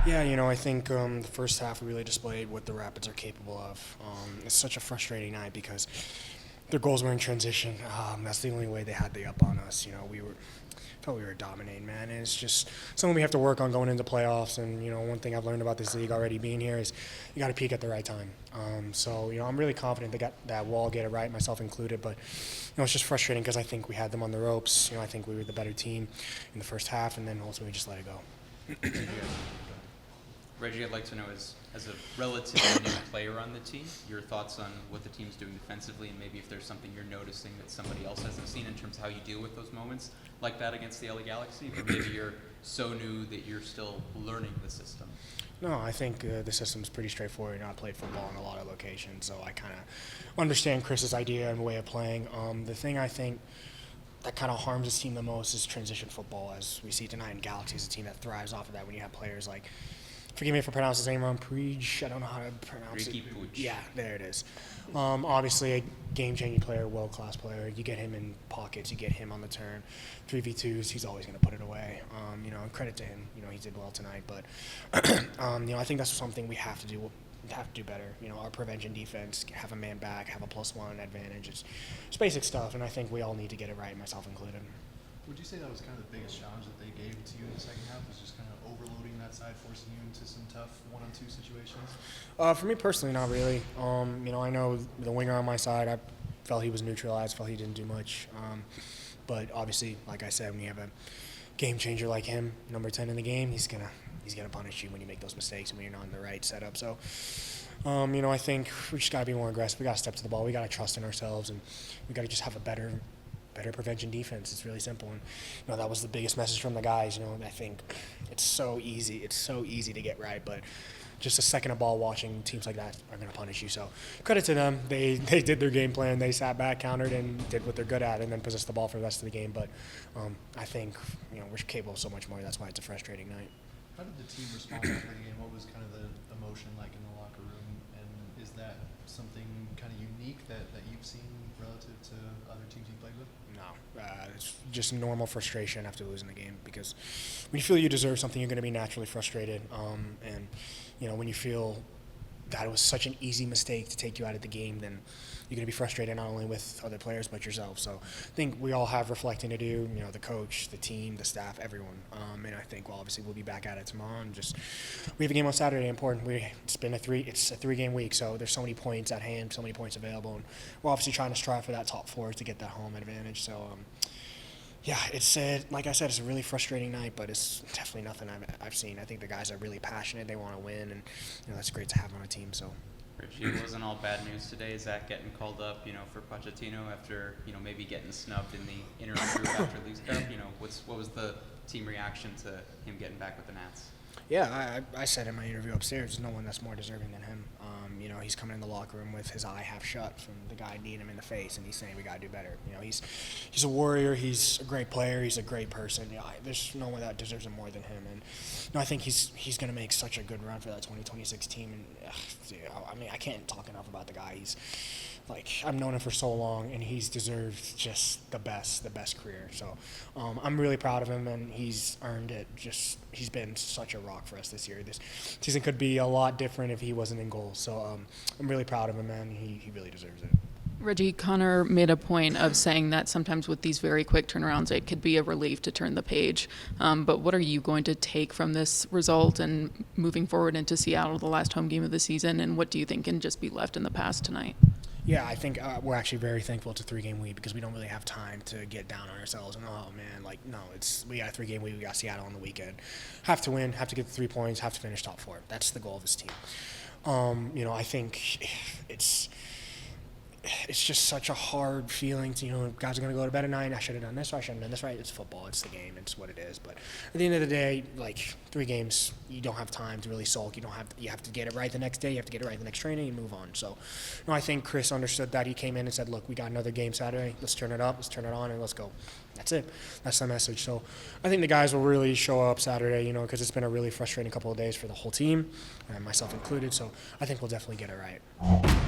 Yeah, I think the first half we really displayed what the Rapids are capable of. It's such a frustrating night because their goals were in transition. That's the only way they had the up on us. We were dominating, man, and it's just something we have to work on going into playoffs. And one thing I've learned about this league already being here is you got to peak at the right time. So I'm really confident they got that wall get it right, myself included. But it's just frustrating because I think we had them on the ropes. I think we were the better team in the first half, and then ultimately just let it go. Reggie, I'd like to know, as a relatively new player on the team, your thoughts on what the team's doing defensively, and maybe if there's something you're noticing that somebody else hasn't seen in terms of how you deal with those moments, like that against the LA Galaxy, or maybe you're so new that you're still learning the system. No, I think the system's pretty straightforward. I played football in a lot of locations, so I kind of understand Chris's idea and way of playing. The thing I think that kind of harms this team the most is transition football, as we see tonight in Galaxy is a team that thrives off of that when you have players like, forgive me if I pronounce his name wrong, Preej, I don't know how to pronounce Ricky it. Puig. Yeah, there it is. Obviously a game-changing player, world-class player. You get him in pockets, you get him on the turn. 3v2s, he's always going to put it away. And credit to him, he did well tonight. But, I think that's something we have to do better. Our prevention defense, have a man back, have a +1 advantage. It's basic stuff, and I think we all need to get it right, myself included. Would you say that was kind of the biggest challenge that they gave to you in the second half, was just kind of overloading that side, forcing you into some tough one-on-two situations? For me personally, not really. I know the winger on my side, I felt he was neutralized, felt he didn't do much. But obviously, like I said, when you have a game changer like him, number 10 in the game, he's gonna punish you when you make those mistakes and when you're not in the right setup. So, I think we just gotta be more aggressive. We gotta step to the ball. We gotta trust in ourselves, and we gotta just have a better prevention defense. It's really simple, and that was the biggest message from the guys. I think it's so easy to get right, but just a second of ball watching teams like that are going to punish you. So credit to them. They did their game plan. They sat back, countered, and did what they're good at, and then possessed the ball for the rest of the game. But I think we're capable of so much more. That's why it's a frustrating night. How did the team respond after the game? What was kind of the emotion like in the locker room, and is that something kind of unique that you've seen relative to other teams you played with? No, it's just normal frustration after losing the game, because when you feel you deserve something, you're going to be naturally frustrated. And when you feel that it was such an easy mistake to take you out of the game, then you're going to be frustrated not only with other players but yourself. So I think we all have reflecting to do, the coach, the team, the staff, everyone. And I think, obviously we'll be back at it tomorrow. And we have a game on Saturday, important. It's a 3-game week, so there's so many points at hand, so many points available. And we're obviously trying to strive for that top 4 to get that home advantage. So, yeah, it's like I said, it's a really frustrating night, but it's definitely nothing I've seen. I think the guys are really passionate. They want to win, and that's great to have on a team. So. Richie, it wasn't all bad news today. Zach getting called up, for Pochettino after, maybe getting snubbed in the interim group after Leagues Cup. What was the team reaction to him getting back with the Nats? Yeah, I said in my interview upstairs, there's no one that's more deserving than him. He's coming in the locker room with his eye half shut from the guy kneeing him in the face, and he's saying we got to do better. He's a warrior. He's a great player. He's a great person. There's no one that deserves him more than him. And I think he's going to make such a good run for that 2026 team. And I can't talk enough about the guy. I've known him for so long, and he's deserved just the best career. So I'm really proud of him, and he's earned it. He's been such a rock for us this year. This season could be a lot different if he wasn't in goal. So I'm really proud of him, man. He really deserves it. Reggie, Connor made a point of saying that sometimes with these very quick turnarounds, it could be a relief to turn the page. But what are you going to take from this result and moving forward into Seattle, the last home game of the season, and what do you think can just be left in the past tonight? Yeah, I think we're actually very thankful it's a 3-game week, because we don't really have time to get down on ourselves and, oh man, no, we got a 3-game week, we got Seattle on the weekend. Have to win, have to get the 3 points, have to finish top 4. That's the goal of this team. I think it's just such a hard feeling to, guys are going to go to bed at night. I should have done this, or I shouldn't have done this right. It's football. It's the game. It's what it is. But at the end of the day, 3 games, you don't have time to really sulk. You have to get it right the next day. You have to get it right the next training and move on. So, I think Chris understood that. He came in and said, look, we got another game Saturday. Let's turn it up. Let's turn it on, and let's go. That's it. That's the message. So I think the guys will really show up Saturday, because it's been a really frustrating couple of days for the whole team, and myself included. So I think we'll definitely get it right.